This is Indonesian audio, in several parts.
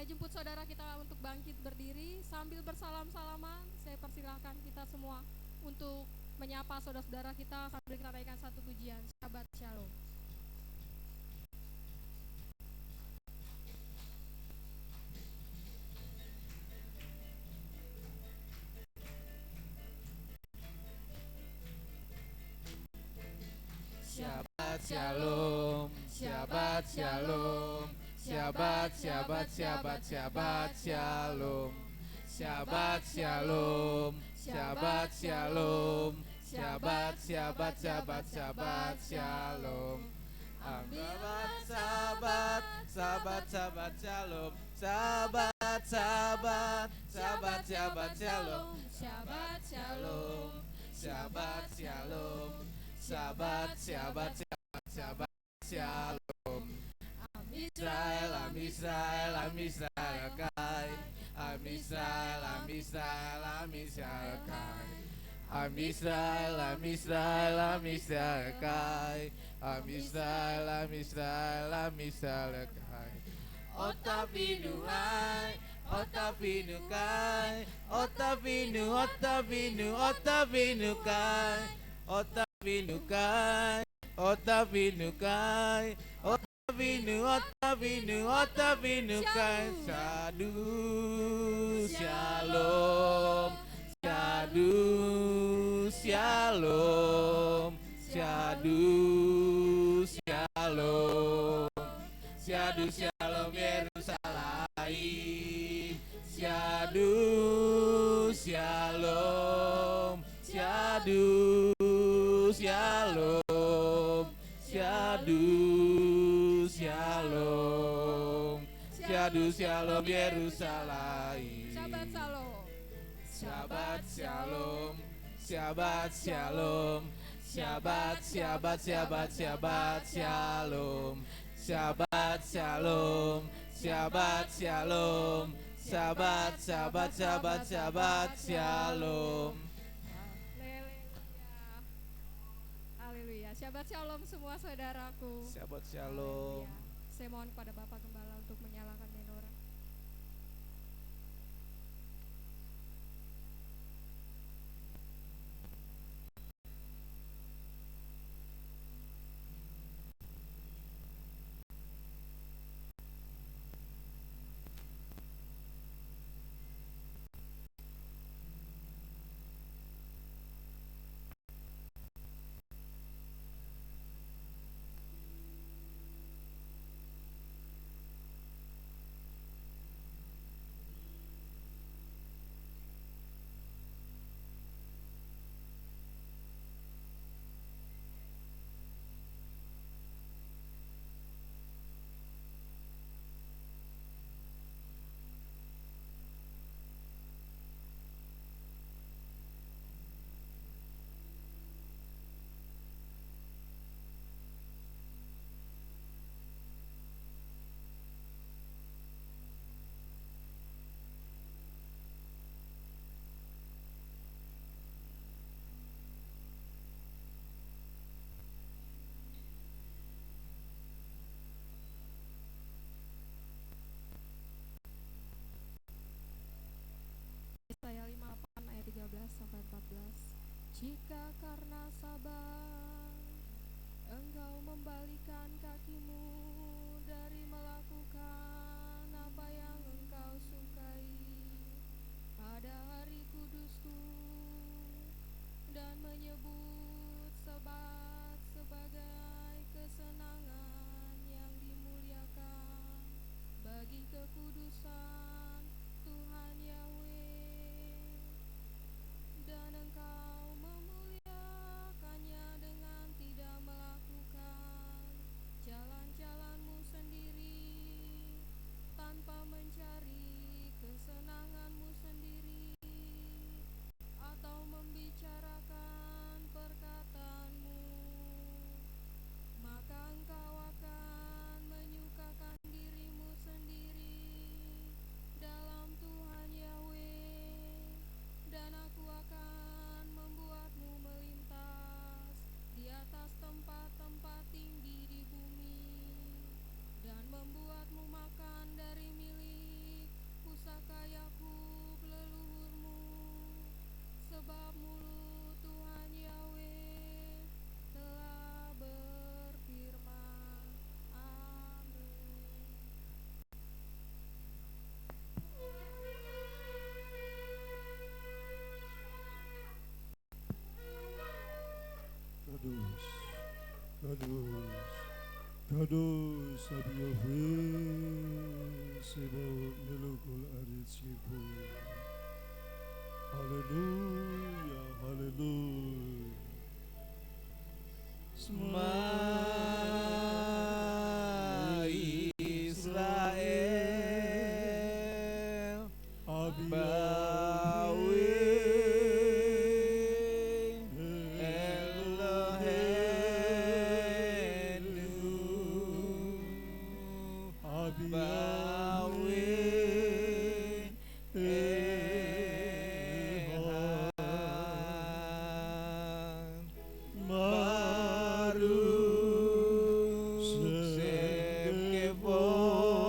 jemput saudara kita untuk bangkit berdiri sambil bersalam-salaman. Saya persilahkan kita semua untuk menyapa saudara-saudara kita sambil kita naikkan satu pujian. Shabbat Shalom. Shabbat Shalom, Shabbat Shalom, Shabbat Shabbat Shabbat Shabbat Shalom, Shabbat Shalom, Shabbat Shalom, Shabbat Shabbat Shabbat Shabbat Shalom. Sabat, sabat, sabat Shalom, sabat, sabat, sabat, sabat Shalom, Shabbat Shalom, Shabbat Shalom, Shabbat, Shabbat, Shabbat, Shabbat Shalom. Am Israel, Am Israel, Am Israel Kai. Am Israel, Am Israel, Am Israel Kai. Am Israel, Am Israel, Am Israel Kai. Am Israel, Am Israel, Am Israel Kai. Otavinu Hai, Otavinu Kai. Otavinu, Otavinu, Otavinu Kai. Otavinu Kai, Otavinu Kai, Otavinu, Otavinu, Otavinu Kai. Sadu Shalom, Sadu Shalom, Sadu Shalom, Sadu Shalom Yerusalem, Sadu Shalom, Sadu Shalom, Shalom, Shalom, Shalom, Shalom Yerusalem. Shabbat Shalom. Shabbat Shalom, Shabbat Shalom, Shabbat, Shabbat, Shabbat, Shabbat Shalom, Shabbat Shalom, Shabbat Shalom, Shabbat, Shabbat, Shabbat, Shabbat Shalom. Haleluya. Shabbat Shalom semua saudaraku. Shabbat Shalom. Saya mohon kepada Bapak Gembala untuk menyalakan menorah. Yesaya 58 ayat 13 sampai 14. Jika karena sabar engkau membalikan kakimu dari melakukan apa yang engkau sukai pada hari kudusku dan menyebut Sabat sebagai kesenangan yang dimuliakan bagi kekudusan Tuhan Yahweh, dan engkau memuliakannya dengan tidak melakukan jalan-jalanmu sendiri Sebab melukul arit sifu. Haleluya, haleluya. Shema Israel, Bawin Eloheinu, Bawin Ehan, Baruch Shem Kevon,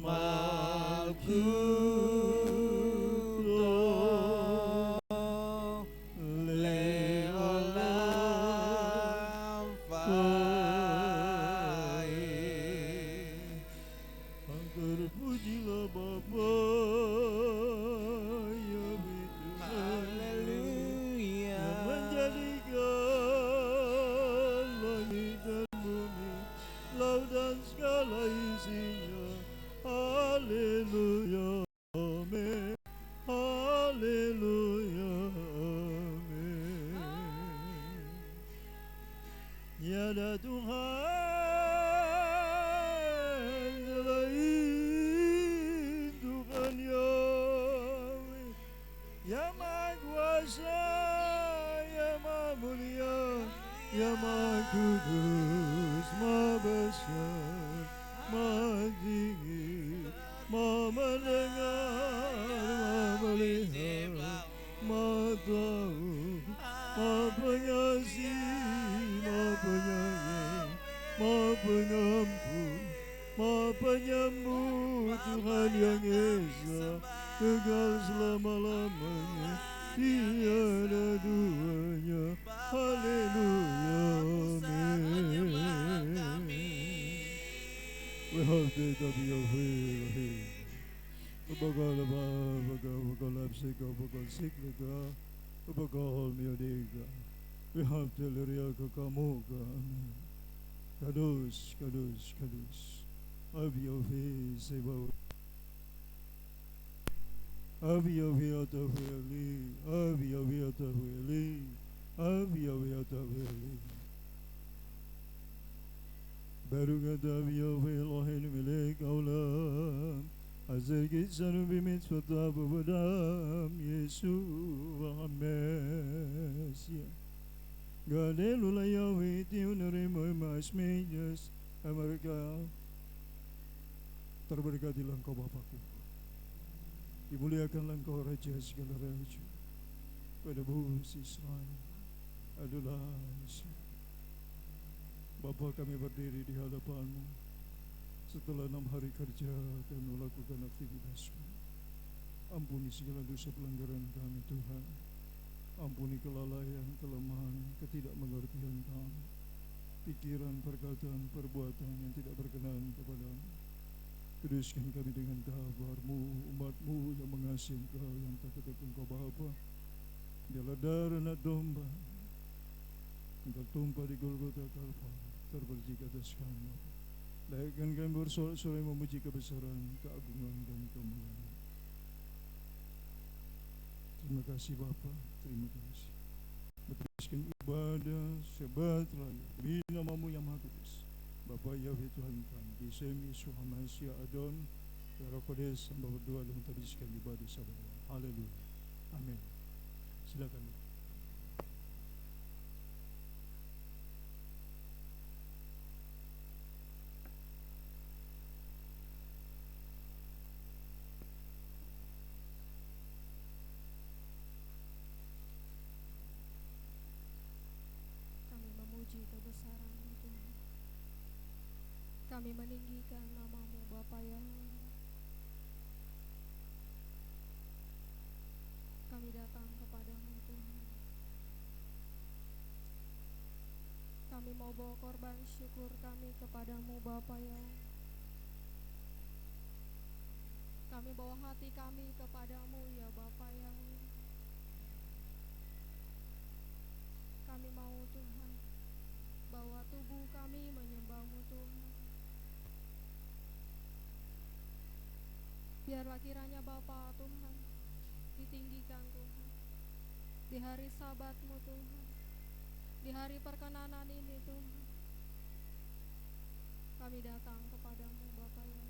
Malkuto Leolam Fae. Terpujilah Bapa yang Tuhan Haleluya. yang menjadikan langit dan bumi, laut dan segala isinya. Haleluya, amin. Haleluya, amin. Tiada Tuhan selain Tuhan Yahweh, yang Maha Kuasa, yang Maha Mulia, yang Maha Kudus, Maha Besar, Maha Tinggi, Maha Mendengar, Maha Melihat, Maha Tahu, Maha Pengasih, Maha Penyayang, Maha Pengampun, Maha Penyembuh, Tuhan yang Esa, kekal selama-lamanya, tiada duanya. Haleluya, amin. We have to be aware. Bagal lapsika, bagal siklika, bagal miodika. We have to leria kakamuka, amin. Kadosh, kadosh, kadosh. Have your face about. Have your way out of Eli. Have your way out of Eli. Have your way out of Eli. Baruch have your way, Elohim melech haolam. Azer gitzanu b'mitzvotav ub'dam Yeshua HaMashiach. Galelu laYahweh tiunarimu ma'ashmenyas Amerika. Terberkatilah Engkau Bapakku, dimuliakanlah Engkau Raja segala raja, penebus Israel, Adonai. Bapa, kami berdiri di hadapan-Mu setelah 6 hari kerja dan melakukan aktivitas. Ampuni segala dosa pelanggaran kami Tuhan. Ampuni kelalaian, kelemahan, ketidakmengertian kami, pikiran, perkataan, perbuatan yang tidak berkenan kepada-Mu. Kuduskan kami dengan kabar-Mu, umat-Mu yang mengasihi Engkau, yang takut akan Engkau Bapa. Biarlah darah anak domba Engkau tumpah di Golgota Kalvari terpercik atas kami. Layakkan kami bersorak-sorai memuji kebesaran, keagungan dan kemuliaan. Terima kasih Bapa, terima kasih. Berteruskan ibadah sebat raya di nama-Mu yang Maha Kudus, Bapa Yahweh Tuhan kami, di Semi Yeshua HaMashiach Adon, Roh Kudus, hamba berdoa dan menteruskan ibadah sahabat. Haleluya, amin. Silakan. Kami memuji kebesaran-Mu Tuhan. Kami meninggikan nama-Mu Bapa yang kami datang kepadamu Tuhan. Kami mau bawa korban syukur kami kepadamu Bapa yang kami bawa hati kami kepadamu ya Bapa yang kami mau Tuhan bawa tubuh kami menyembah-Mu Tuhan. Kiranya Bapa Tuhan ditinggikan Tuhan di hari Sabat-Mu Tuhan, di hari perkenanan ini Tuhan. Kami datang kepadamu Bapa yang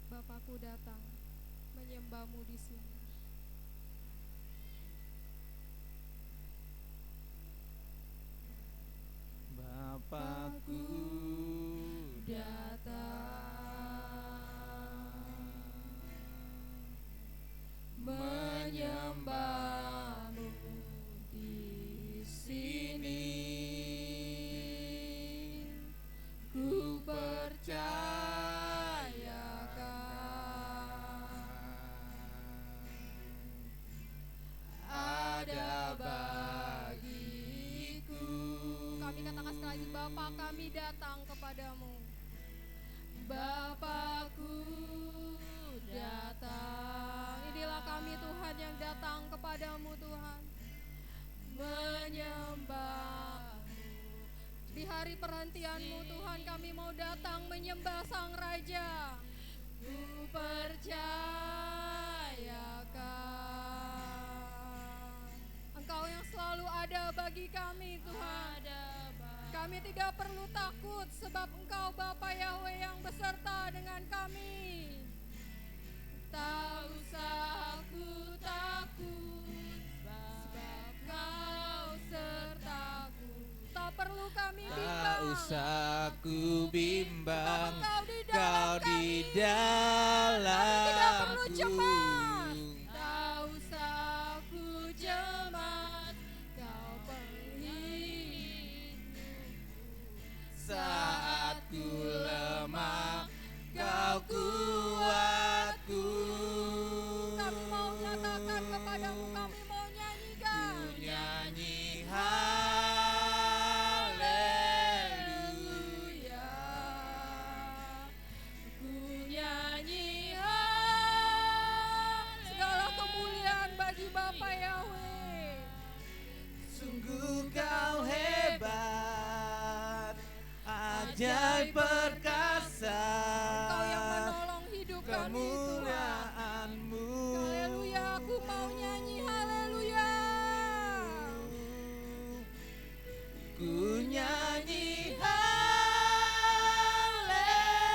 Bapakku datang menyembah-Mu di sini. Bapakku datang menyembah-Mu di sini. Ku percayakan ada bagiku. Kami katakan sekali lagi, Bapa, kami datang kepadamu. Bapakku datang. Inilah kami Tuhan yang datang kepadamu Tuhan, menyembah-Mu. Di hari perhentian-Mu Tuhan, kami mau datang menyembah Sang Raja. Ku percayakan Engkau yang selalu ada bagi kami Tuhan. Kami tidak perlu takut sebab Engkau Bapa Yahweh yang beserta dengan kami. Tak usah aku takut sebab Kau sertaku. Tak perlu kami bimbang. tak usah ku bimbang, Sebab Kau di kami. Kami tidak perlu dalamku. cemas. Tak usah aku cemas, Kau penghidupku. Saat ku lemah, Kau kuatku. Kami mau nyatakan kepadamu, kami mau nyanyikan. Ku nyanyi haleluya. Ku nyanyi segala kemuliaan bagi Bapa Yahweh. Sungguh Kau hebat, ajaib perkasa. Engkau yang menolong hidup kami Tuhan. Kemuliaan-Mu. Haleluya, aku mau nyanyi haleluya. Ku nyanyi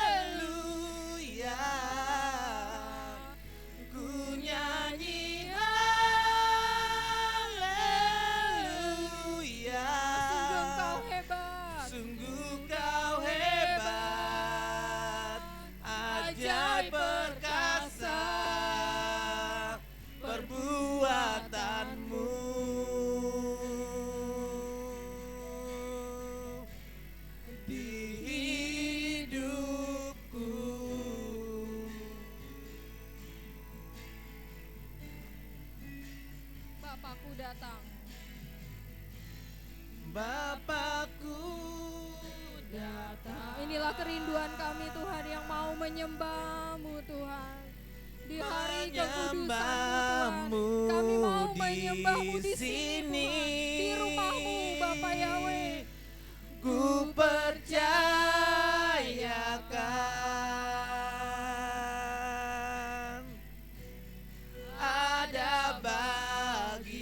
haleluya. Ku nyanyi haleluya. Sungguh Engkau hebat. Sungguh Kau hebat, ajaib perkasa perbuatanmu. Di hidupku. Bapakku datang. Bapakku Nah, inilah kerinduan kami Tuhan yang mau menyembah-Mu Tuhan. Di hari kekudusan-Mu Tuhan, kami mau di menyembah-Mu di sini Tuhan, di rumah-Mu Bapa Yahweh. Ku percayakan ada bagiku.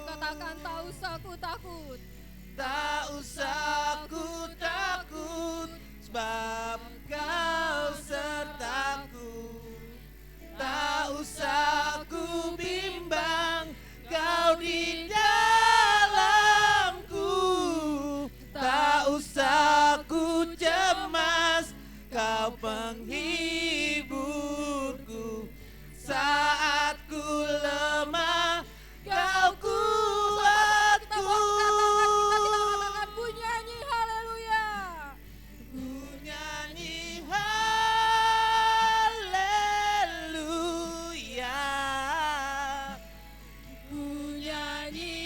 Katakan tak usah ku takut. Tak usah ku takut, sebab Kau sertaku. Tak usah ku bimbang, Kau di dalamku. Tak usah ku cemas, Kau penghiburku. Saat ku lemah, Kau kuatku. Kita katakan ku nyanyi haleluya. Ku nyanyi haleluya. Ku nyanyi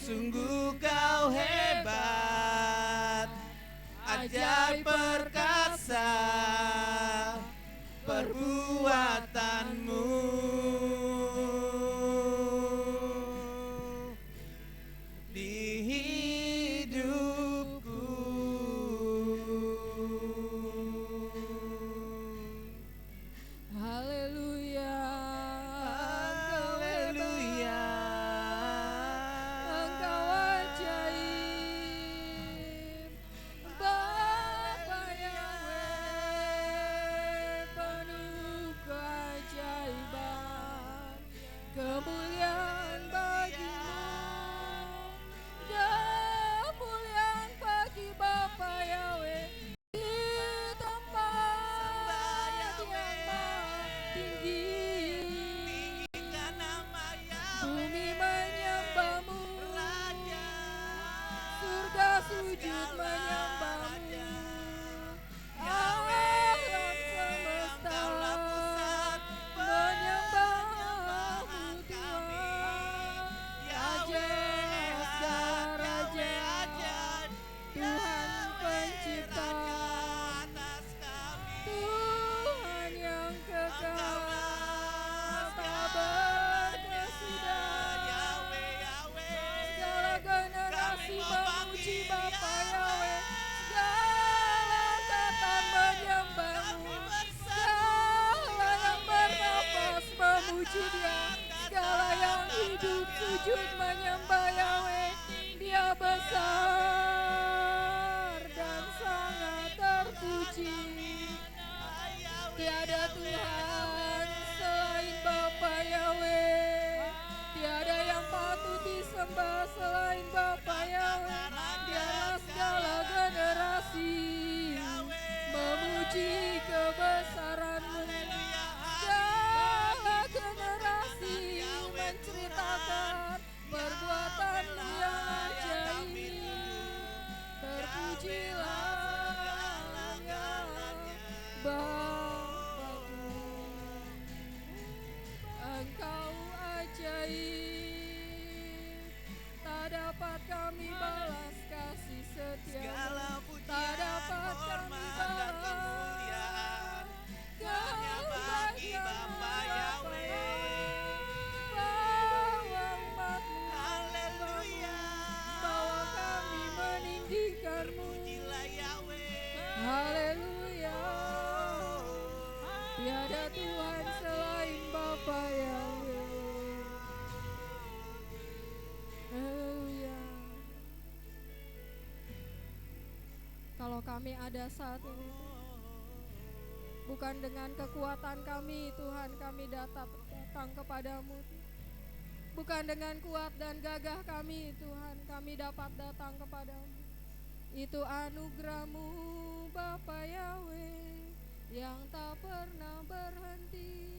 Sungguh kau hebat, ajaib perkasa perbuatanmu. Di hidupku. Haleluya. Haleluya. Engkau ajaib, Bapa Yahweh, penuh keajaiban, kemuliaan bagimu, kemuliaan bagi Bapa Yahweh di tempat yang maha tinggi. Tinggikan nama Yahweh, Bumi menyembahmu, Raja. surga sujud menyembahmu, alam semesta Engkaulah pusat menyembahmu Tuhan. Raja segala raja, Tuhan pencipta, atas kami. Tuhan yang kekal, tak berkesudahan. Yahweh, Yahweh. Segala generasi Kami memuji memanggil Bapa Yahweh. Yahweh, segala angkatan menyembahmu, segala yang bernafas memuji Dia, segala yang hidup sujud menyembah Yahweh. Dia besar dan sangat terpuji. Tiada Tuhan selain Bapa Yahweh, tiada yang patut disembah selain Bapa Yahweh. Biarlah segala generasi memuji kebesaran-Mu. Segala generasi menceritakan perbuatan-Mu yang ajaib ini. Terpujilah Bapa-Ku. Engkau ajaib, tak dapat kami balas kasih setia-Mu, Segala tak pujian, dapat kami hormat, dan balas kemuliaan hanya bagi Bapa Yahweh. Bawa umat-Mu, Haleluya. bawa kami meninggikan-Mu. Terpujilah Yahweh. Haleluya. Tiada Tuhan selain Bapa Yahweh. Haleluya. Kalau kami ada saat ini, bukan dengan kekuatan kami, Tuhan, kami datang kepadamu. Bukan dengan kuat dan gagah kami, Tuhan, kami dapat datang kepadamu. Itu anugerah-Mu, Bapa Yahweh, yang tak pernah berhenti.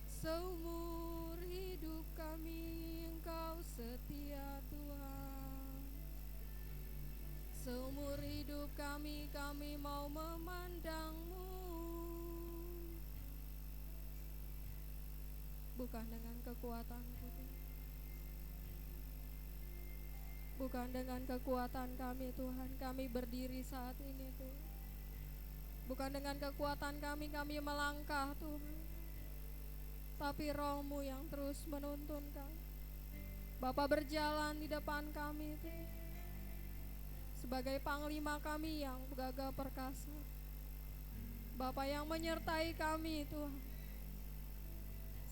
Seumur hidup kami Engkau setia, Tuhan. Seumur hidup kami mau memandang-Mu. Bukan dengan kekuatanku, bukan dengan kekuatan kami, Tuhan, kami berdiri saat ini, Tuhan. Bukan dengan kekuatan kami melangkah, Tuhan, tapi Roh-Mu yang terus menuntun kami. Bapa berjalan di depan kami, Tuhan, sebagai panglima kami yang gagah perkasa. Bapa yang menyertai kami, Tuhan,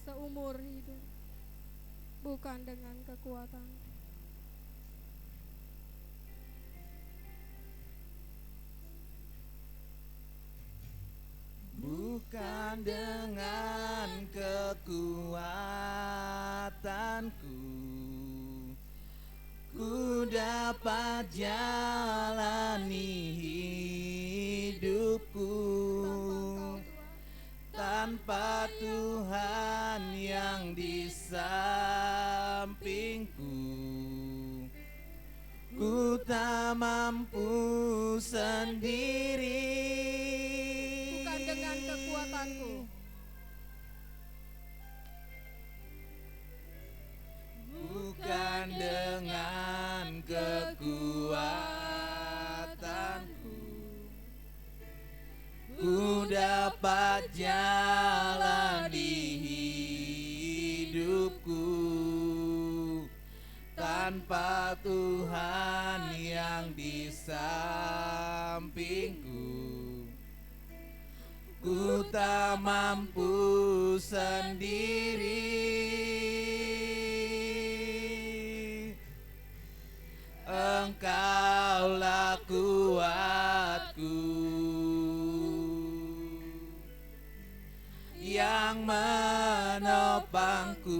seumur hidup, bukan dengan kekuatan. Bukan dengan kekuatanku ku dapat jalani hidupku tanpa Tuhan yang di sampingku. Ku tak mampu sendiri. Bukan dengan kekuatanku, bukan dengan kekuatanku, ku dapat jalani hidupku tanpa Tuhan yang di sampingku. Ku tak mampu sendiri, Engkaulah kuatku yang menopangku.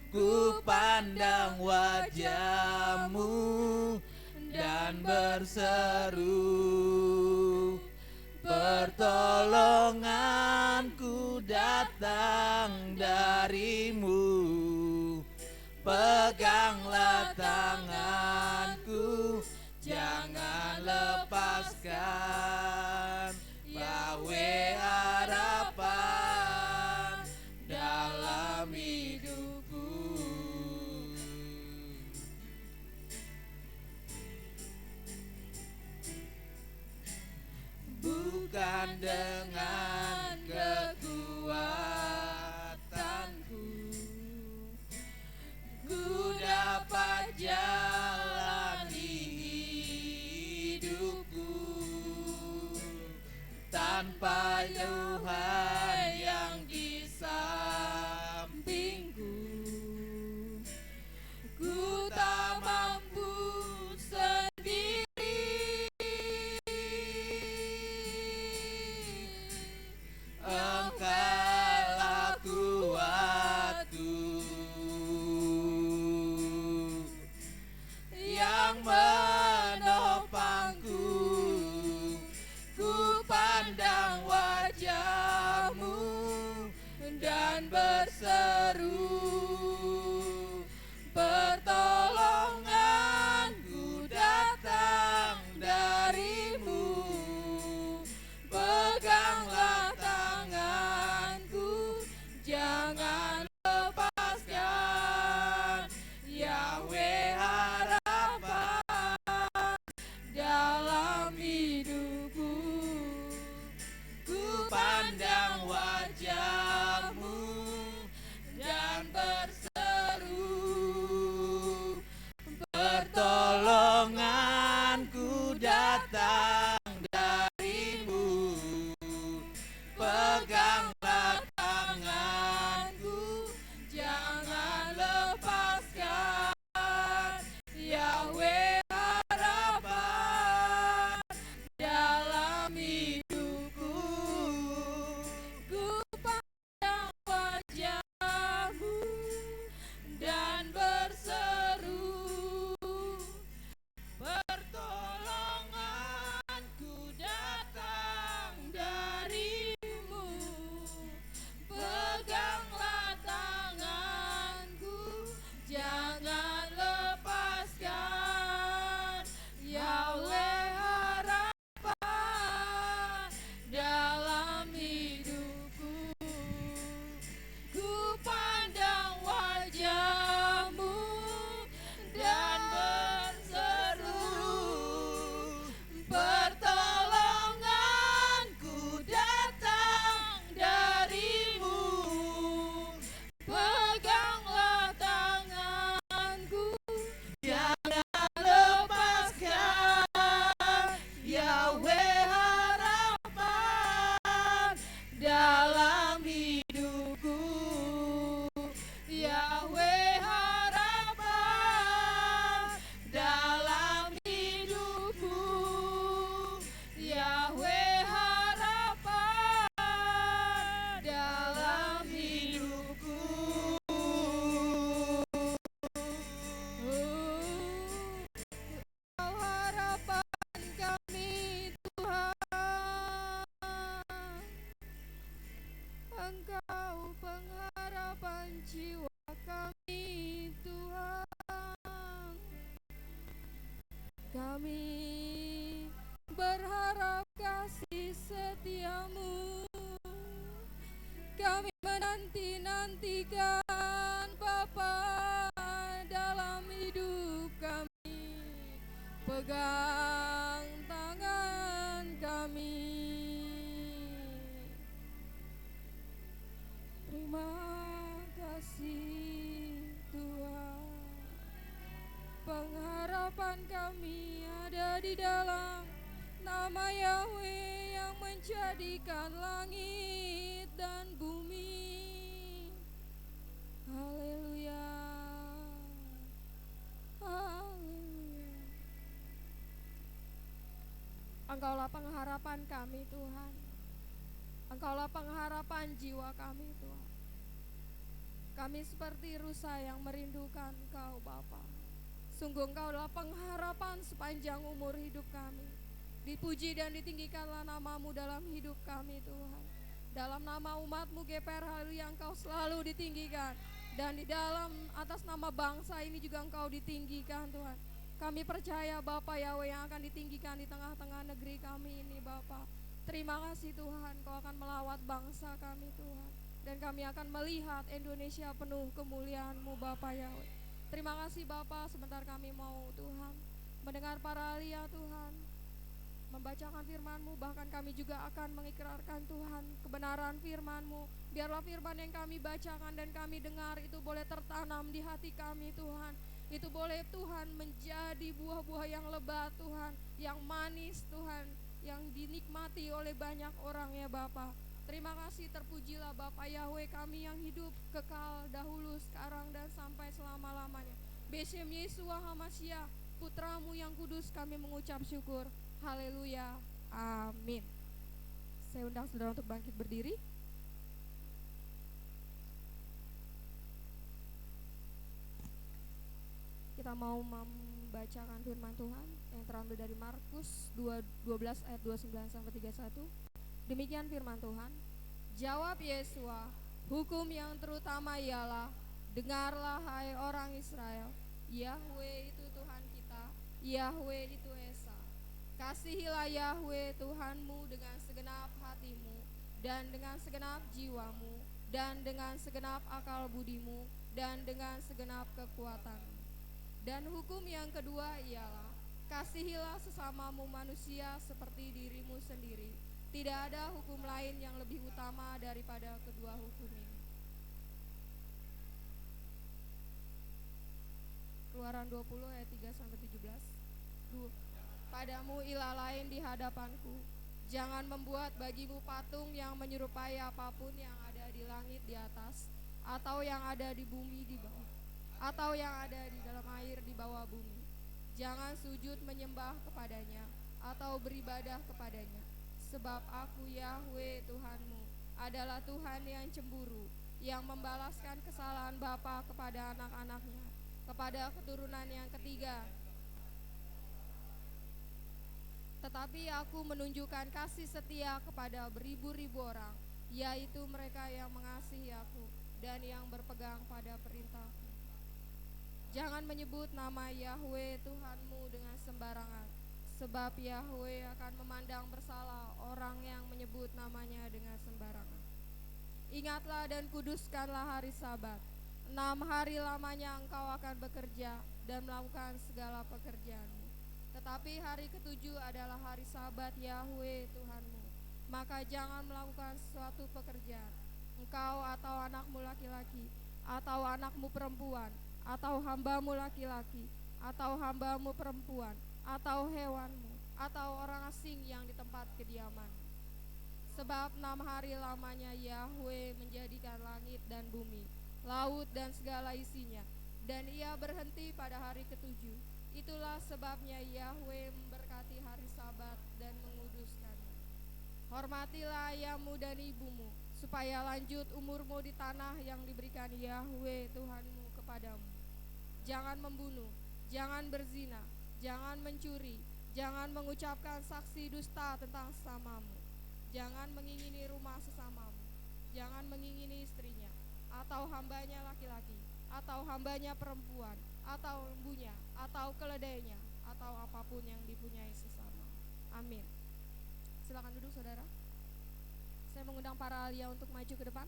Ku pandang wajah-Mu dan berseru, pertolonganku datang dari-Mu. Peganglah tanganku, jangan lepaskan. Yahweh harapan dalam hidupku. Bukan dengan kekuatanku ku dapat jalani hidupku tanpa Tuhan yang di sampingku. Ku tak mampu sendiri, Engkaulah kuatku yang menopangku. Ku pandang wajah-Mu dan berseru, pertolonganku datang dari-Mu. Peganglah tanganku, jangan lepaskan. Yahweh harapan dalam hidupku. Ku pandang wajah-Mu dan berseru, pertolonganku datang dari-Mu. Peganglah tanganku, jangan lepaskan. Yahweh harapan dalam hidupku. Ku pandang wajah-Mu dan berseru, pertolonganku datang dari-Mu. Peganglah tanganku, jangan lepaskan. Yahweh harapan dalam hidupku. Ku pandang wajah-Mu dan berseru, pertolonganku datang dari-Mu. Peganglah tanganku, jangan lepaskan. Yahweh harapan dalam hidupku. Yahweh harapan dalam hidupku. Yahweh harapan dalam hidupku. Kau harapan kami Tuhan, Engkau pengharapan jiwa kami Tuhan. Kami berharap kasih setia-Mu. Kami menanti-nantikan Bapa dalam hidup kami. pegang tangan kami. Terima kasih Tuhan. Pengharapan kami ada di dalam nama Yahweh yang menjadikan langit dan bumi. Haleluya. Haleluya. Engkaulah pengharapan kami Tuhan. Engkaulah pengharapan jiwa kami Tuhan. Kami seperti rusa yang merindukan Engkau Bapa. Sungguh Engkaulah pengharapan sepanjang umur hidup kami. Dipuji dan ditinggikanlah nama-Mu dalam hidup kami Tuhan. Dalam nama umat-Mu GPR haleluya Engkau selalu ditinggikan. Dan di dalam atas nama bangsa ini juga Engkau ditinggikan Tuhan. Kami percaya Bapa Yahweh yang akan ditinggikan di tengah-tengah negeri kami ini Bapa. Terima kasih Tuhan, Kau akan melawat bangsa kami Tuhan. Dan kami akan melihat Indonesia penuh kemuliaan-Mu Bapa Yahweh. Terima kasih Bapa, sebentar kami mau Tuhan mendengar para alia Tuhan, membacakan firman-Mu, bahkan kami juga akan mengikrarkan Tuhan kebenaran firman-Mu. Biarlah firman yang kami bacakan dan kami dengar itu boleh tertanam di hati kami Tuhan. Itu boleh Tuhan menjadi buah-buah yang lebat Tuhan, yang manis Tuhan, yang dinikmati oleh banyak orang ya Bapa. Terima kasih, terpujilah Bapa Yahweh kami yang hidup kekal dahulu, sekarang dan sampai selama-lamanya. Besem Yesua Hamasya, Putramu yang kudus kami mengucap syukur. Haleluya, amin. Saya undang saudara untuk bangkit berdiri. Kita mau membacakan firman Tuhan yang terambil dari Markus 12 ayat 29 sampai 31. Demikian firman Tuhan. Jawab Yesua, hukum yang terutama ialah, dengarlah hai orang Israel, Yahweh itu Tuhan kita, Yahweh itu Esa. Kasihilah Yahweh Tuhanmu dengan segenap hatimu, dan dengan segenap jiwamu, dan dengan segenap akal budimu, dan dengan segenap kekuatanmu. Dan hukum yang kedua ialah, kasihilah sesamamu manusia seperti dirimu sendiri. Tidak ada hukum lain yang lebih utama daripada kedua hukum ini. Keluaran 20 ayat 3 sampai 17. Padamu ilah lain di hadapanku. Jangan membuat bagimu patung yang menyerupai apapun yang ada di langit di atas, atau yang ada di bumi di bawah, atau yang ada di dalam air di bawah bumi. Jangan sujud menyembah kepadanya atau beribadah kepadanya. Sebab aku Yahweh Tuhanmu adalah Tuhan yang cemburu, yang membalaskan kesalahan bapa kepada anak-anaknya, kepada keturunan yang ketiga. Tetapi aku menunjukkan kasih setia kepada beribu-ribu orang, yaitu mereka yang mengasihi aku dan yang berpegang pada perintahku. Jangan menyebut nama Yahweh Tuhanmu dengan sembarangan, sebab Yahweh akan memandang bersalah orang yang menyebut namanya dengan sembarangan. Ingatlah dan kuduskanlah hari Sabat. 6 hari lamanya engkau akan bekerja dan melakukan segala pekerjaanmu. Tetapi hari ke-7 adalah hari Sabat Yahweh Tuhanmu. Maka jangan melakukan suatu pekerjaan, engkau atau anakmu laki-laki, atau anakmu perempuan, atau hambamu laki-laki, atau hambamu perempuan, atau hewanmu, atau orang asing yang di tempat kediaman. Sebab 6 hari lamanya Yahweh menjadikan langit dan bumi, laut dan segala isinya, dan ia berhenti pada hari ke-7. Itulah sebabnya Yahweh memberkati hari Sabat dan menguduskannya. Hormatilah ayahmu dan ibumu, supaya lanjut umurmu di tanah yang diberikan Yahweh Tuhanmu kepadamu. Jangan membunuh, jangan berzina, jangan mencuri, jangan mengucapkan saksi dusta tentang sesamamu, jangan mengingini rumah sesamamu, jangan mengingini istrinya, atau hambanya laki-laki, atau hambanya perempuan, atau lembunya, atau keledainya, atau apapun yang dipunyai sesama. Amin. Silakan duduk saudara. Saya mengundang para alia untuk maju ke depan.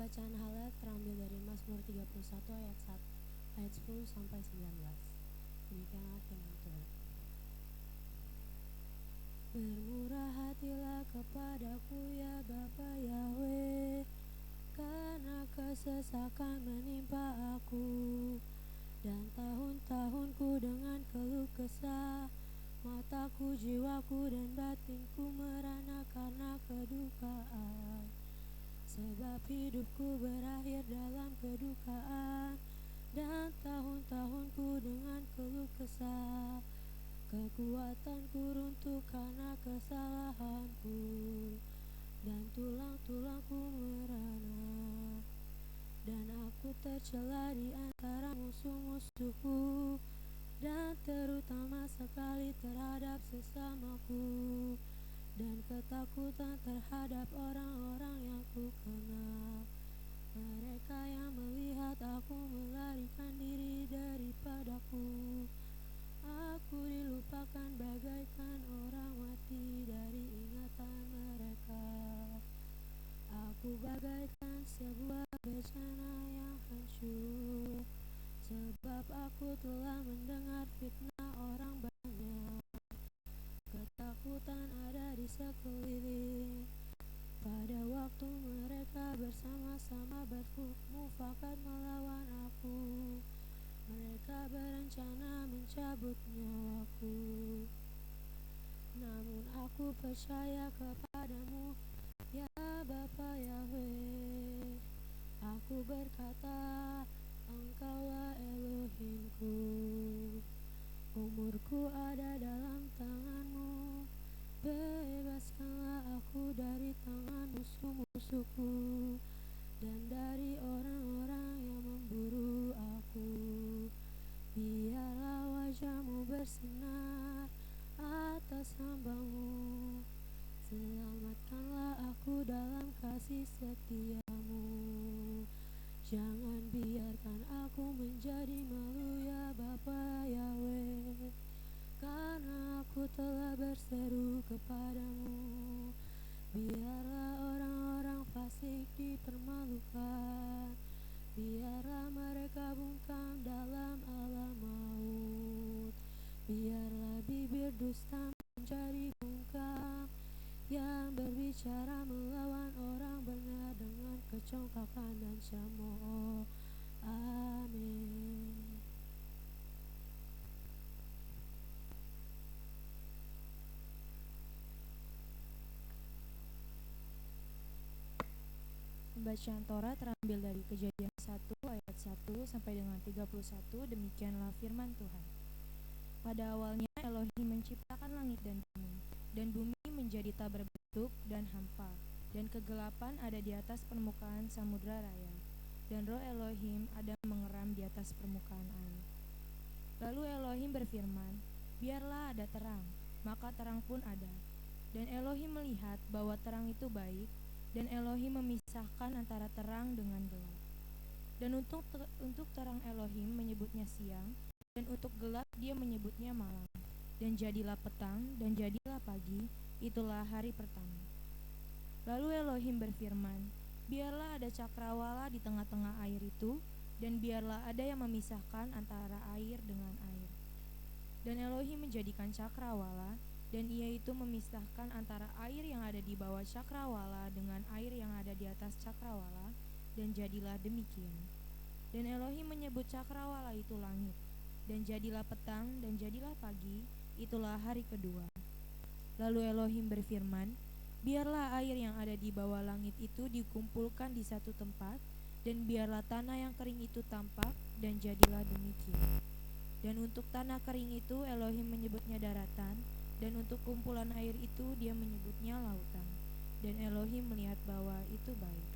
Pembacaan halat terambil dari Mazmur 31 ayat 10 sampai 19. Demikianlah firman Tuhan. Bermurah hatilah kepadaku ya Bapa Yahweh, karena kesesakan menimpa aku, dan tahun-tahunku dengan keluh kesah. Mataku, jiwaku, dan batinku merana karena kedukaan. Sebab hidupku berakhir dalam kedukaan, dan tahun-tahunku dengan keluh kesah. Kekuatanku runtuh karena kesalahanku, dan tulang-tulangku merana. Dan aku tercela di antara musuh-musuhku, dan terutama sekali terhadap sesamaku, dan ketakutan terhadap orang-orang yang ku kenal. Mereka yang melihat aku melarikan diri daripadaku. Aku dilupakan bagaikan orang mati dari ingatan mereka. Aku bagaikan sebuah bejana yang hancur, sebab aku telah mendengar fitnah orang banyak. Ketakutan ada di sekeliling. Pada waktu mereka bersama-sama bermufakat melawan aku, mereka berencana mencabut nyawaku. Namun aku percaya kepadamu ya Bapa Yahweh. Aku berkata, Engkaulah Elohimku. Umurku ada dalam tangan-Mu. Bebaskanlah aku dari tangan musuh-musuhku, dan dari orang-orang yang memburu aku. Biarlah wajah-Mu bersinar atas hamba-Mu. Selamatkanlah aku dalam kasih setia-Mu. Jangan biarkan aku menjadi malu ya Bapa Yahweh, karena aku telah berseru kepadamu. Biarlah orang-orang fasik dipermalukan, biarlah mereka bungkam dalam alam maut. Biarlah bibir dusta menjadi bungkam, yang berbicara melawan orang benar dengan kecongkakan dan cemooh. Amin. Pembacaan Torah terambil dari Kejadian 1 ayat 1 sampai dengan 31. Demikianlah firman Tuhan. Pada awalnya Elohim menciptakan langit dan bumi menjadi tak berbentuk dan hampa, dan kegelapan ada di atas permukaan samudra raya, dan roh Elohim ada mengeram di atas permukaan air. Lalu Elohim berfirman, biarlah ada terang, maka terang pun ada. Dan Elohim melihat bahwa terang itu baik, dan Elohim memisahkan antara terang dengan gelap. Dan untuk terang Elohim menyebutnya siang, dan untuk gelap dia menyebutnya malam. Dan jadilah petang, dan jadilah pagi, itulah hari pertama. Lalu Elohim berfirman, biarlah ada cakrawala di tengah-tengah air itu, dan biarlah ada yang memisahkan antara air dengan air. Dan Elohim menjadikan cakrawala, dan ia itu memisahkan antara air yang ada di bawah cakrawala dengan air yang ada di atas cakrawala, dan jadilah demikian. Dan Elohim menyebut cakrawala itu langit. Dan jadilah petang, dan jadilah pagi, itulah hari kedua. Lalu Elohim berfirman, biarlah air yang ada di bawah langit itu dikumpulkan di satu tempat, dan biarlah tanah yang kering itu tampak, dan jadilah demikian. Dan untuk tanah kering itu Elohim menyebutnya daratan, dan untuk kumpulan air itu dia menyebutnya lautan. Dan Elohim melihat bahwa itu baik.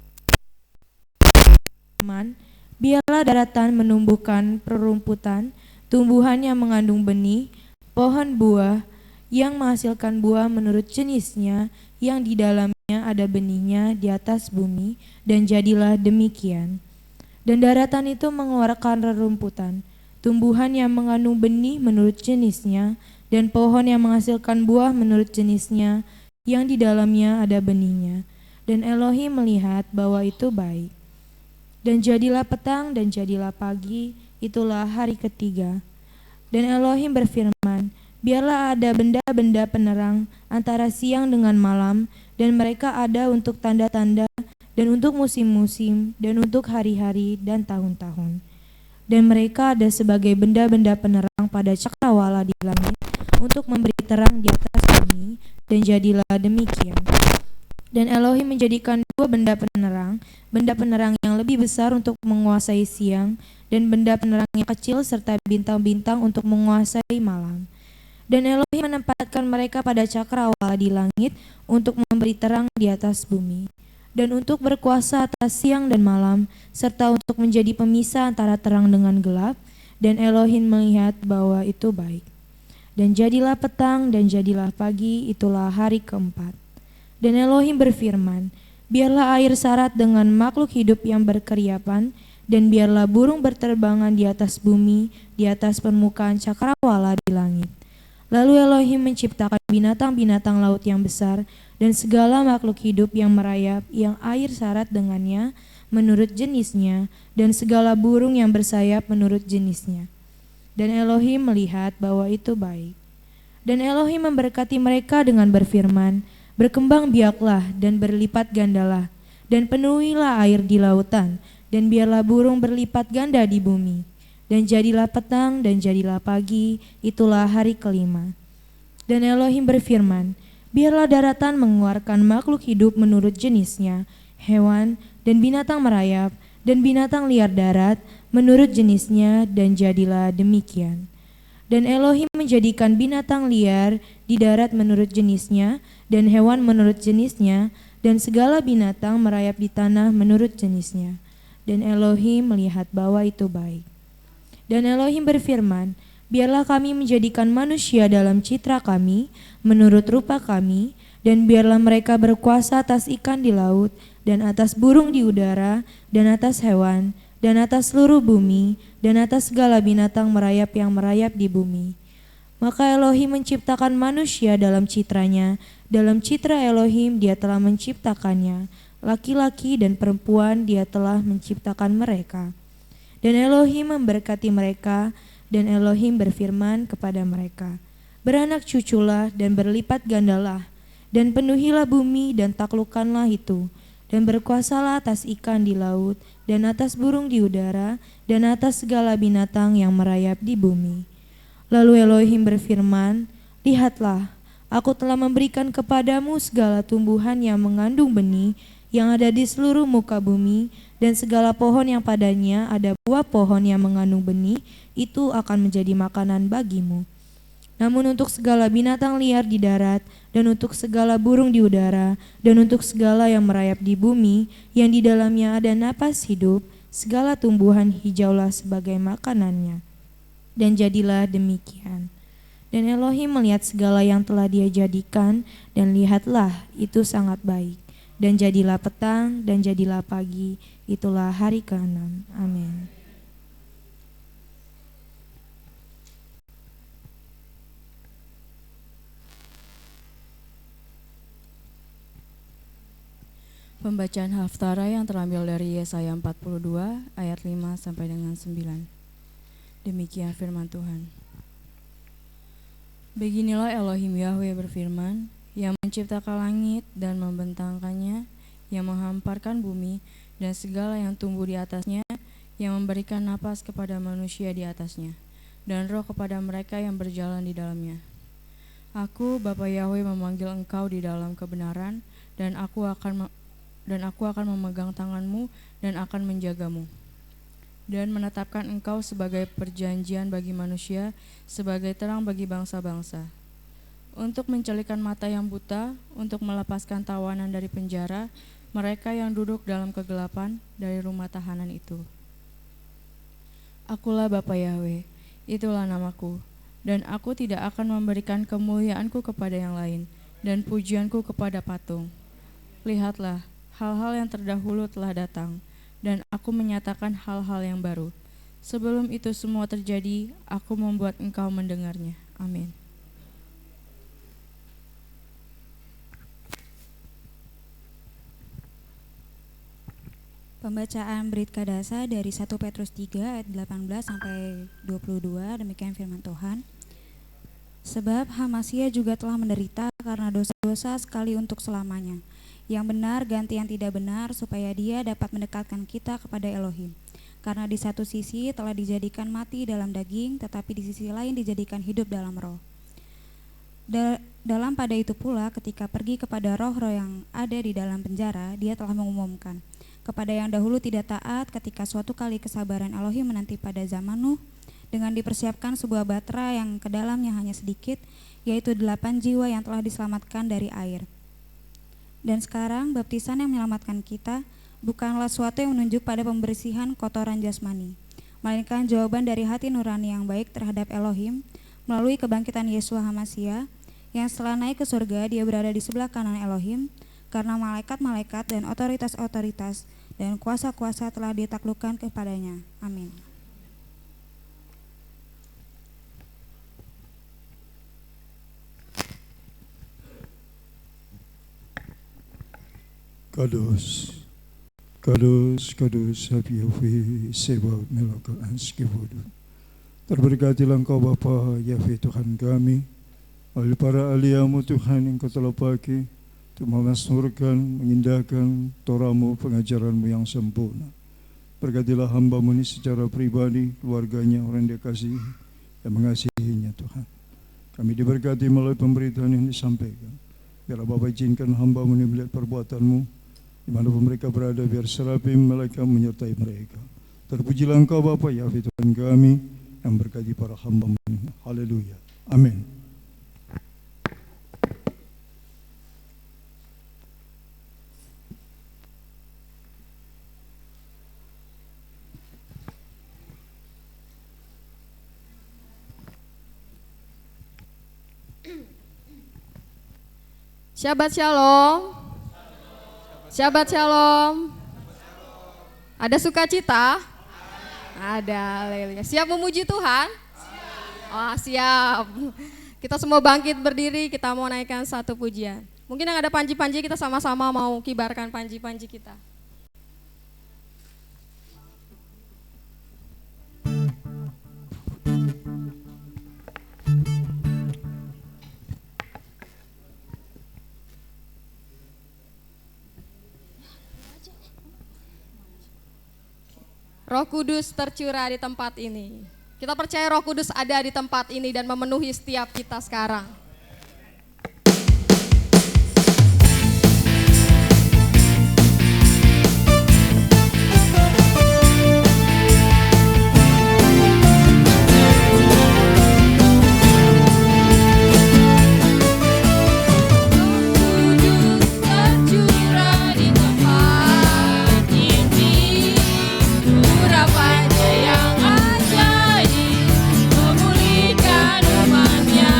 Biarlah daratan menumbuhkan perumputan, tumbuhan yang mengandung benih, pohon buah yang menghasilkan buah menurut jenisnya, yang di dalamnya ada benihnya di atas bumi, dan jadilah demikian. Dan daratan itu mengeluarkan rerumputan, tumbuhan yang mengandung benih menurut jenisnya, dan pohon yang menghasilkan buah menurut jenisnya, yang di dalamnya ada benihnya. Dan Elohim melihat bahwa itu baik. Dan jadilah petang dan jadilah pagi, itulah hari ketiga. Dan Elohim berfirman, biarlah ada benda-benda penerang antara siang dengan malam, dan mereka ada untuk tanda-tanda, dan untuk musim-musim, dan untuk hari-hari dan tahun-tahun. Dan mereka ada sebagai benda-benda penerang pada cakrawala di langit, untuk memberi terang di atas bumi, dan jadilah demikian. Dan Elohim menjadikan dua benda penerang yang lebih besar untuk menguasai siang, dan benda penerang yang kecil serta bintang-bintang untuk menguasai malam. Dan Elohim menempatkan mereka pada cakrawala di langit untuk memberi terang di atas bumi, dan untuk berkuasa atas siang dan malam, serta untuk menjadi pemisah antara terang dengan gelap. Dan Elohim melihat bahwa itu baik. Dan jadilah petang dan jadilah pagi, itulah hari keempat. Dan Elohim berfirman, biarlah air syarat dengan makhluk hidup yang berkeriapan, dan biarlah burung berterbangan di atas bumi, di atas permukaan cakrawala di langit. Lalu Elohim menciptakan binatang-binatang laut yang besar, dan segala makhluk hidup yang merayap, yang air syarat dengannya, menurut jenisnya, dan segala burung yang bersayap menurut jenisnya. Dan Elohim melihat bahwa itu baik. Dan Elohim memberkati mereka dengan berfirman, berkembang biaklah dan berlipat gandalah, dan penuhilah air di lautan, dan biarlah burung berlipat ganda di bumi. Dan jadilah petang dan jadilah pagi, itulah hari kelima. Dan Elohim berfirman, biarlah daratan mengeluarkan makhluk hidup menurut jenisnya, hewan dan binatang merayap, dan binatang liar darat menurut jenisnya, dan jadilah demikian. Dan Elohim menjadikan binatang liar di darat menurut jenisnya, dan hewan menurut jenisnya, dan segala binatang merayap di tanah menurut jenisnya. Dan Elohim melihat bahwa itu baik. Dan Elohim berfirman, biarlah kami menjadikan manusia dalam citra kami, menurut rupa kami, dan biarlah mereka berkuasa atas ikan di laut, dan atas burung di udara, dan atas hewan, dan atas seluruh bumi, dan atas segala binatang merayap yang merayap di bumi. Maka Elohim menciptakan manusia dalam citranya, dalam citra Elohim dia telah menciptakannya, laki-laki dan perempuan dia telah menciptakan mereka. Dan Elohim memberkati mereka, dan Elohim berfirman kepada mereka, beranak cuculah dan berlipat gandalah, dan penuhilah bumi dan taklukkanlah itu, dan berkuasalah atas ikan di laut, dan atas burung di udara, dan atas segala binatang yang merayap di bumi. Lalu Elohim berfirman, lihatlah, aku telah memberikan kepadamu segala tumbuhan yang mengandung benih yang ada di seluruh muka bumi, dan segala pohon yang padanya ada buah pohon yang mengandung benih, itu akan menjadi makanan bagimu. Namun untuk segala binatang liar di darat, dan untuk segala burung di udara, dan untuk segala yang merayap di bumi, yang di dalamnya ada napas hidup, segala tumbuhan hijaulah sebagai makanannya. Dan jadilah demikian. Dan Elohim melihat segala yang telah dia jadikan, dan lihatlah itu sangat baik. Dan jadilah petang, dan jadilah pagi, itulah hari ke-6. Amin. Pembacaan Haftarah yang terambil dari Yesaya 42 ayat 5 sampai dengan 9. Demikian firman Tuhan. Beginilah Elohim Yahweh berfirman, yang menciptakan langit dan membentangkannya, yang menghamparkan bumi dan segala yang tumbuh di atasnya, yang memberikan napas kepada manusia di atasnya, dan roh kepada mereka yang berjalan di dalamnya. Aku, Bapa Yahweh, memanggil engkau di dalam kebenaran, dan aku akan memegang tanganmu dan akan menjagamu, dan menetapkan engkau sebagai perjanjian bagi manusia, sebagai terang bagi bangsa-bangsa, untuk mencelikan mata yang buta, untuk melepaskan tawanan dari penjara, mereka yang duduk dalam kegelapan dari rumah tahanan itu. Akulah Bapa Yahweh, itulah namaku, dan aku tidak akan memberikan kemuliaanku kepada yang lain, dan pujianku kepada patung. Lihatlah, hal-hal yang terdahulu telah datang, dan aku menyatakan hal-hal yang baru. Sebelum itu semua terjadi, aku membuat engkau mendengarnya. Amin. Pembacaan Brit Kadasa dari 1 Petrus 3 ayat 18 sampai 22, demikian firman Tuhan. Sebab Hamasia juga telah menderita karena dosa-dosa sekali untuk selamanya. Yang benar ganti yang tidak benar, supaya dia dapat mendekatkan kita kepada Elohim. Karena di satu sisi telah dijadikan mati dalam daging, tetapi di sisi lain dijadikan hidup dalam roh. Dalam pada itu pula, ketika pergi kepada roh-roh yang ada di dalam penjara, dia telah mengumumkan kepada yang dahulu tidak taat ketika suatu kali kesabaran Elohim menanti pada zaman Nuh, dengan dipersiapkan sebuah batra yang ke dalamnya hanya sedikit, yaitu 8 jiwa yang telah diselamatkan dari air. Dan sekarang baptisan yang menyelamatkan kita bukanlah suatu yang menunjuk pada pembersihan kotoran jasmani, melainkan jawaban dari hati nurani yang baik terhadap Elohim melalui kebangkitan Yeshua Hamasia, yang setelah naik ke surga dia berada di sebelah kanan Elohim, karena malaikat-malaikat dan otoritas-otoritas dan kuasa-kuasa telah ditaklukkan kepadanya. Amin. Kadus, Kadus, Kadus, Yahweh, Sebaot Melaka Anskibudu. Terberkatilah Engkau Bapa, Yahweh Tuhan kami, oleh para ahli-Mu Tuhan yang Kau telah pakai untuk memasmurkan, mengindahkan Torah-Mu, pengajaran-Mu yang sempurna. Berkatilah hamba-Mu ini secara pribadi, keluarganya, orang yang dia kasihi, yang mengasihinya Tuhan. Kami diberkati melalui pemberitaan yang disampaikan. Biarlah Bapa izinkan hamba-Mu ini melihat perbuatan-Mu, dimanapun mereka berada, biar serapim malaikat menyertai mereka. Terpujilah Engkau Bapa, Yahweh Tuhan kami, yang berkati para hamba-Mu ini. Haleluya. Amin. Shabbat Shalom. Shabbat Shalom. Ada sukacita? Ada, haleluya. Siap memuji Tuhan? Oh, siap. Kita semua bangkit berdiri, kita mau naikkan satu pujian. Mungkin yang ada panji-panji, kita sama-sama mau kibarkan panji-panji kita. Roh Kudus tercurah di tempat ini. Kita percaya Roh Kudus ada di tempat ini dan memenuhi setiap kita sekarang. Yang ajaib memulihkan umatnya.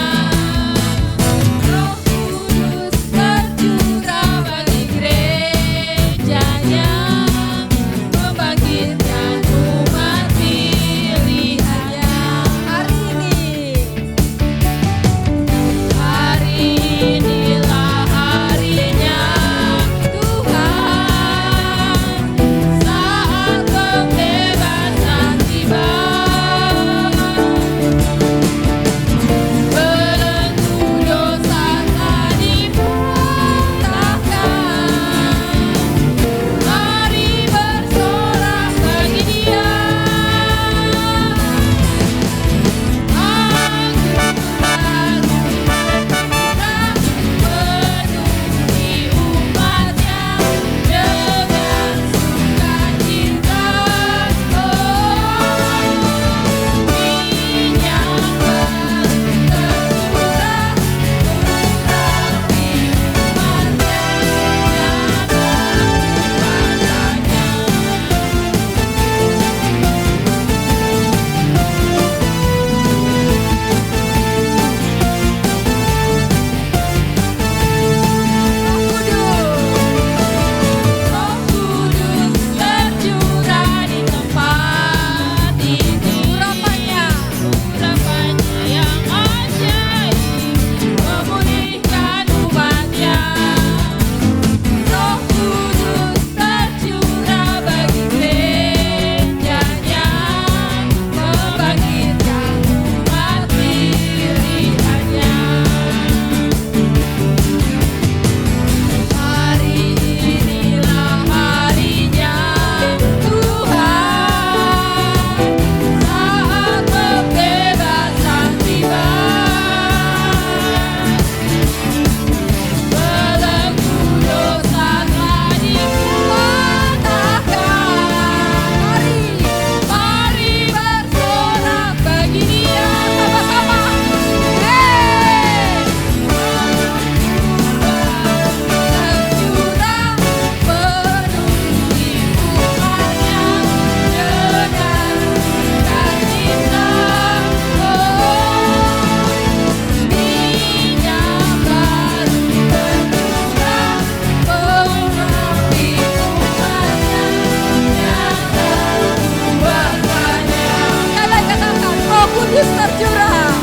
Kudus tercurah.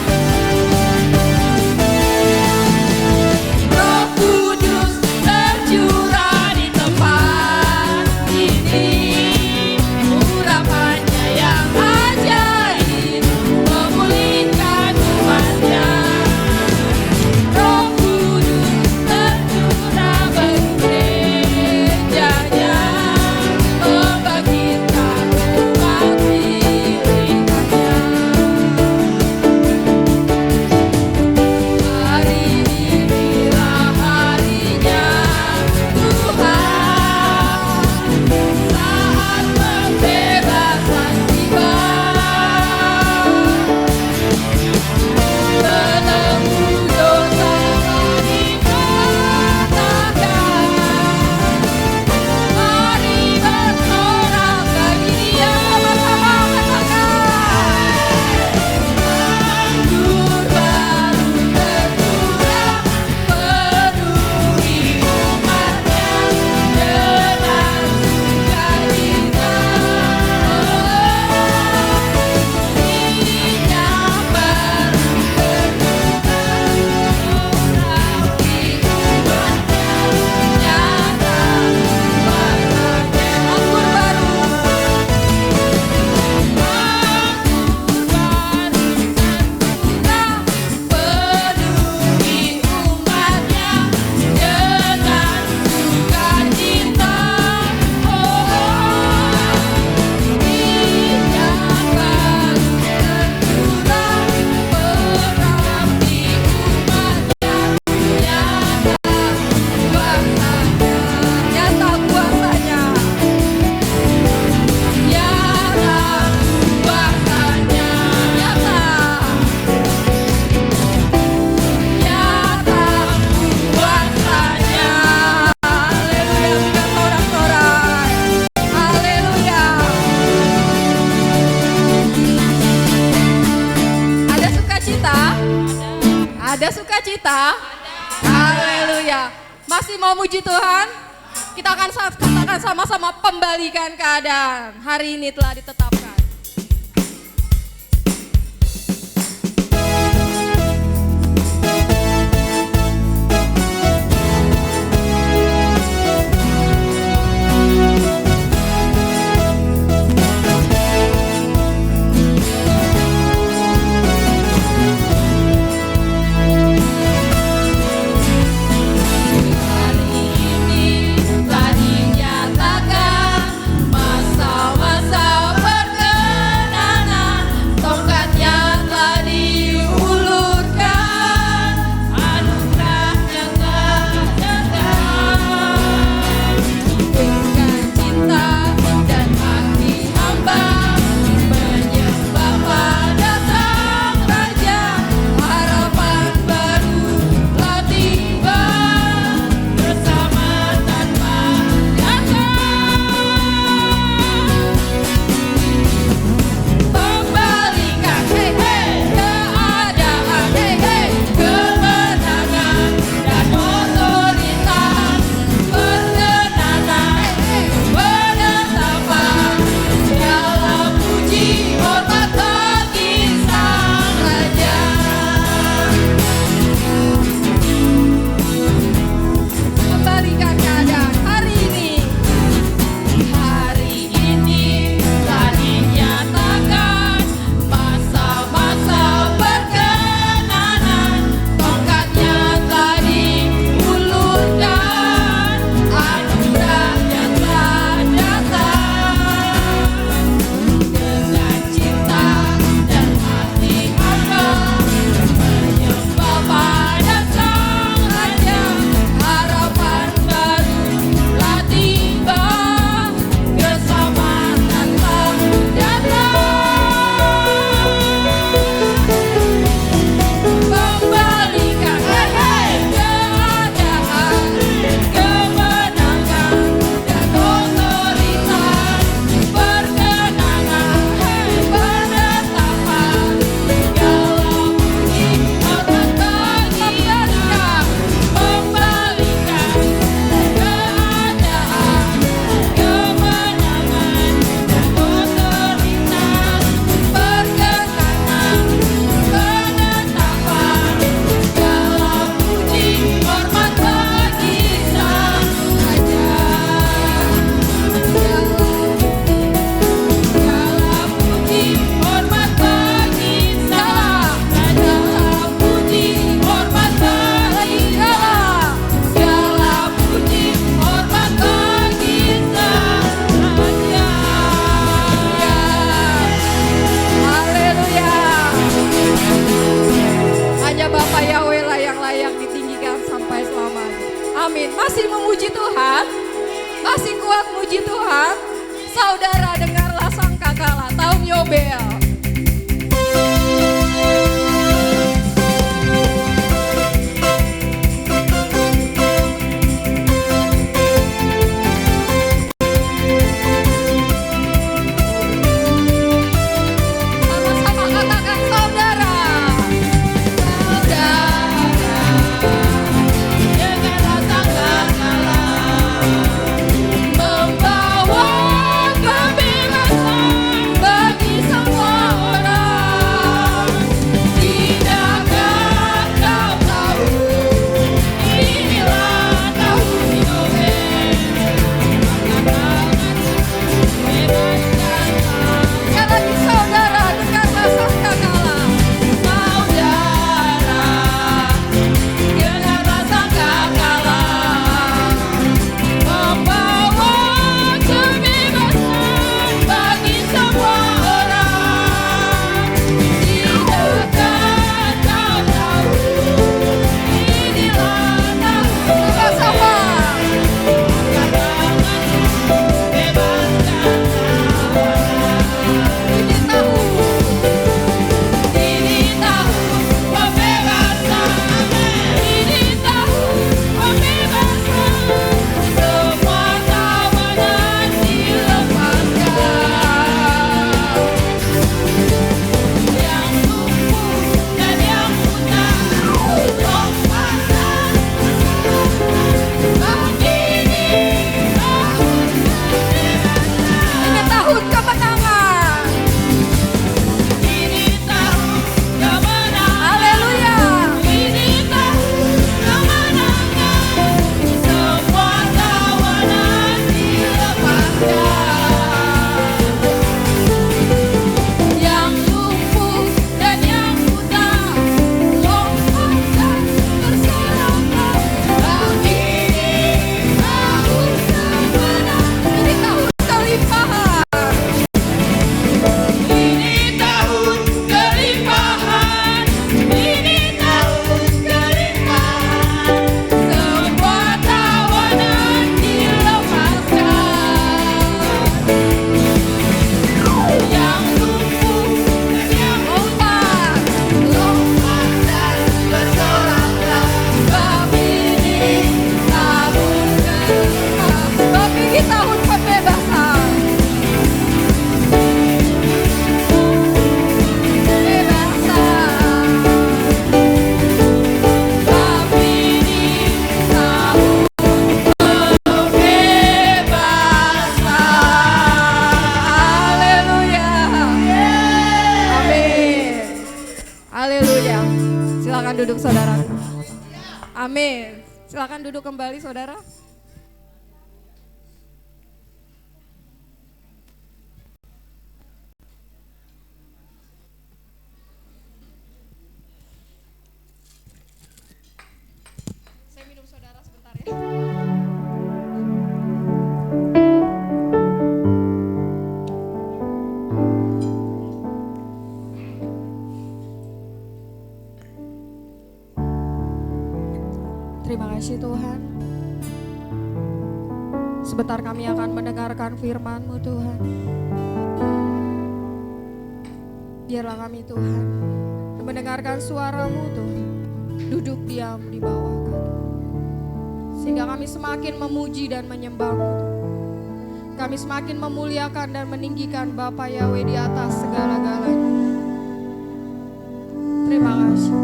Roh Kudus tercurah di tempat ini. Urapannya yang ajaib memulihkan umatnya. Roh Kudus tercurah bagi gerejanya, membangkitkan umat pilihannya. Hari inilah harinya Tuhan, saat pembebasan tiba. Belenggu dosa kami patahkan. Mari bersorak bagi Dia, sama-sama katakan. Anggur baru tercurah, penuhi umatnya dengan sukacita. Minyak baru tercurah, urapi umatnya, nyata kuasanya. Anggur baru, penuhi umatnya dengan sukacita. Minyak baru tercurah, merapi umatnya, nyata kuasanya, nyata kuasanya, nyata kuasanya. Haleluya, bukan sorak-sorai. Haleluya. Ada sukacita? Ada sukacita? Haleluya. Masih mau muji Tuhan? Kita akan katakan sama-sama, pembalikan keadaan hari ini telah ditetapkan. Hari ini telah dinyatakan masa-masa masih memuji Tuhan? Masih kuat muji Tuhan? Saudara, dengarlah sangkakala tahun Yobel. Sama-sama katakan saudara. Membawa kebebasan bagi semua duduk saudara. Amin. Silakan duduk kembali saudara. Saya minum saudara sebentar ya. Terima kasih Tuhan. Sebentar kami akan mendengarkan firman-Mu Tuhan. Biarlah kami Tuhan mendengarkan suara-Mu Tuhan. Duduk diam di bawah kami. Sehingga kami semakin memuji dan menyembah-Mu. Kami semakin memuliakan dan meninggikan Bapa Yahweh di atas segala-galanya. Terima kasih.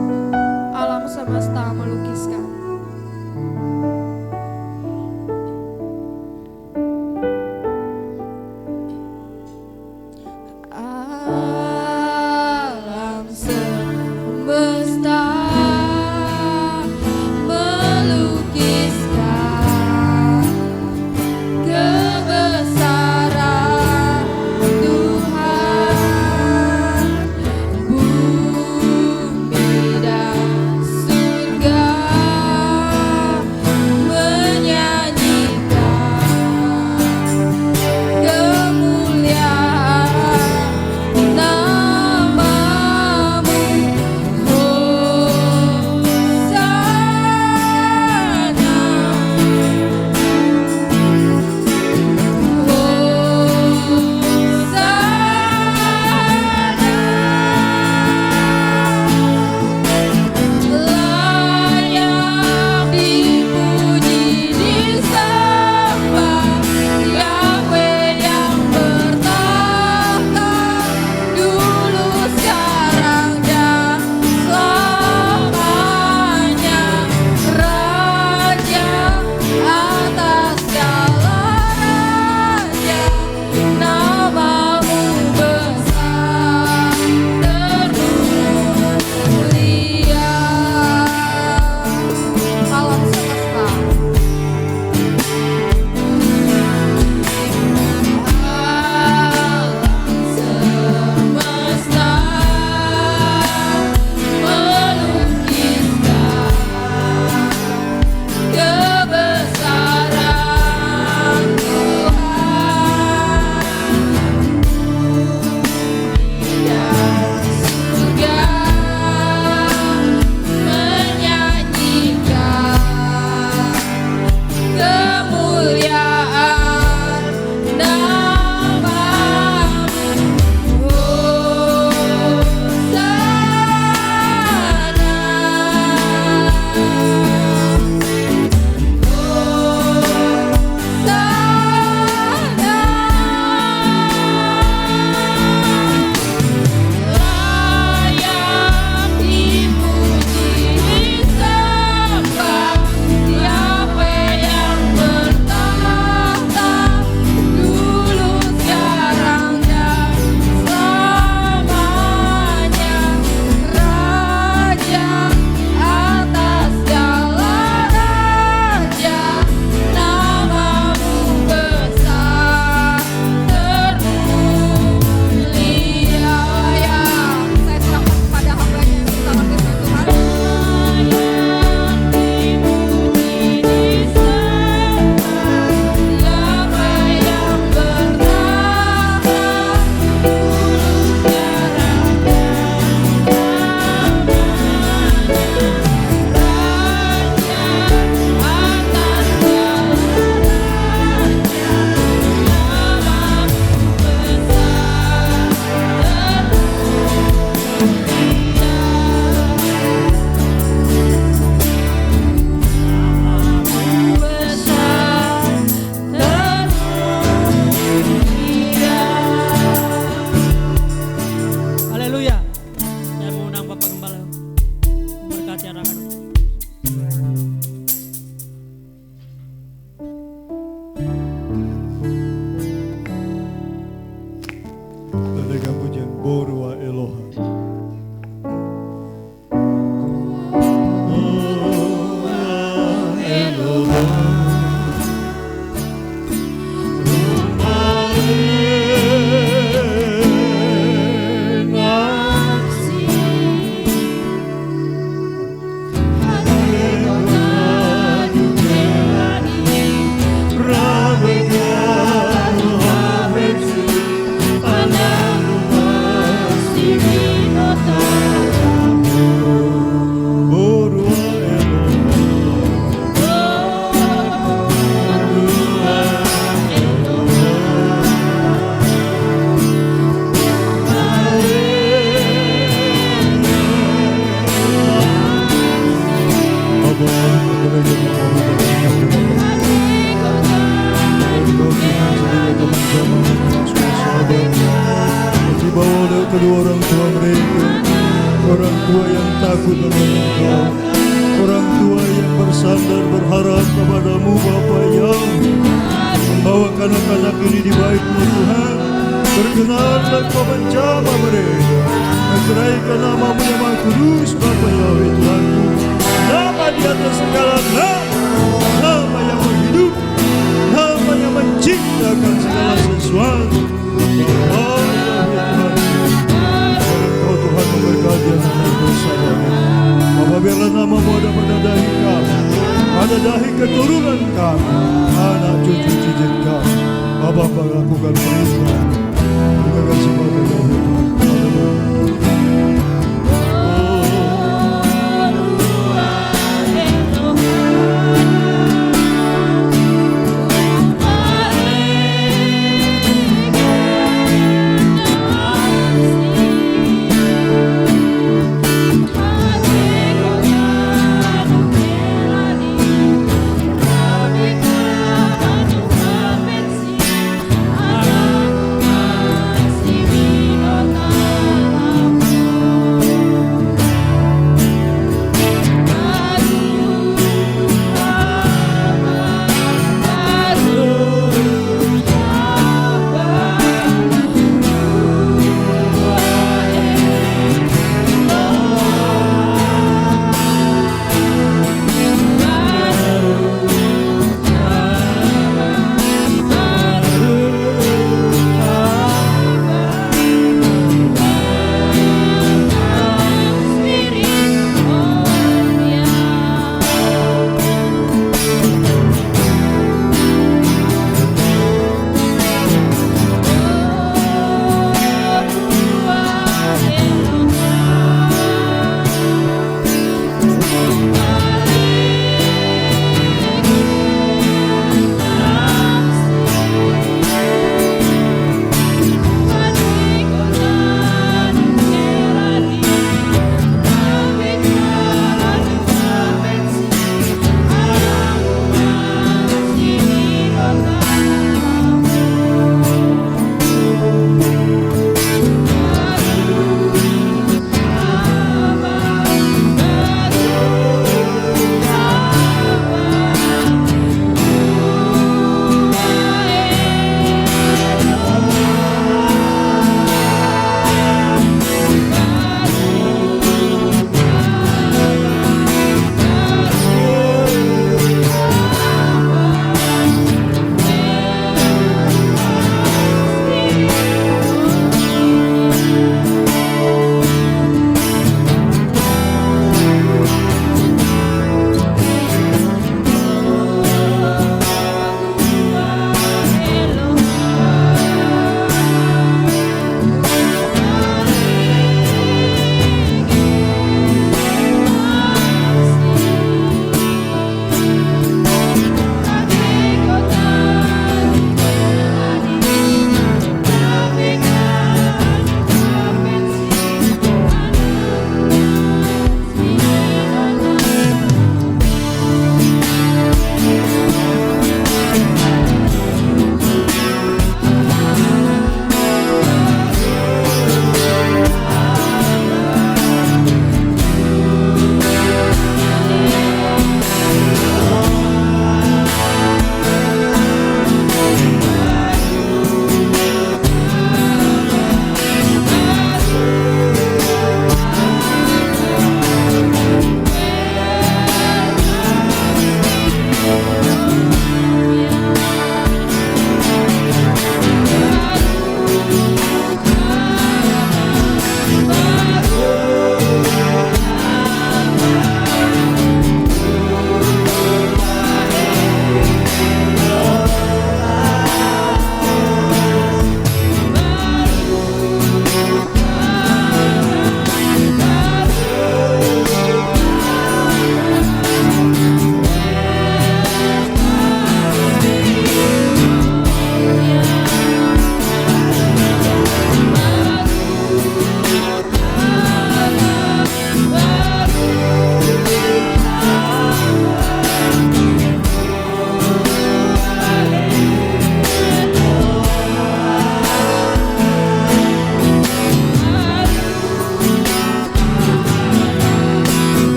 Alam semesta melukiskan. Oh gereja Engkau dan Engkau Tuhan sediakan bersama dengan sahabat dibawa oleh kedua orang tua mereka, orang tua yang takut akan Engkau, orang tua yang bersandar berharap kepadamu Bapa yang membawa anak-anak ini di bait-Mu Tuhan. Berkenanlah Engkau menjamah mereka, menceraikan nama-Mu yang Maha Kudus Bapa Yahweh Tuhanku, nama di atas segala nama yang menghidup, nama yang menciptakan segala sesuatu. Bapa Yahweh Tuhanku, Engkau Tuhan memberkati anak-anak bersama. Bapa, biarlah nama-Mu ada pada dahi kami, pada dahi keturunan kami, anak cucu cicit kami. Bapa, lakukan perintah. Terima kasih Bapa Yahweh Tuhan. See me.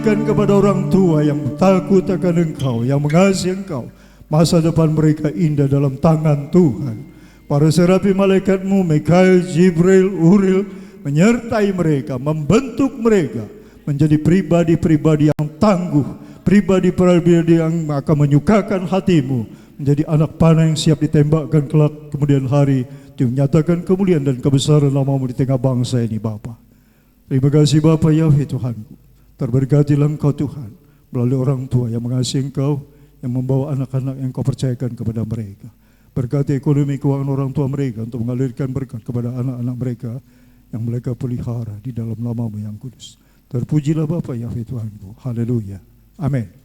berikan kepada orang tua yang takut akan Engkau, yang mengasihi Engkau. Masa depan mereka indah dalam tangan Tuhan. Para serapi malaikat-Mu, Mikael, Jibril, Uril, menyertai mereka, membentuk mereka menjadi pribadi-pribadi yang tangguh, pribadi-pribadi yang akan menyukakan hati-Mu, menjadi anak panah yang siap ditembakkan kelak kemudian hari, dinyatakan kemuliaan dan kebesaran nama-Mu di tengah bangsa ini, Bapa. Terima kasih Bapa Yahweh Tuhanku. Terberkatilah Engkau Tuhan melalui orang tua yang mengasihi Engkau, yang membawa anak-anak yang Kau percayakan kepada mereka. Berkati ekonomi keuangan orang tua mereka untuk mengalirkan berkat kepada anak-anak mereka yang mereka pelihara di dalam nama-Mu yang kudus. Terpujilah Bapa Yahweh Tuhanku. Haleluya. Amin.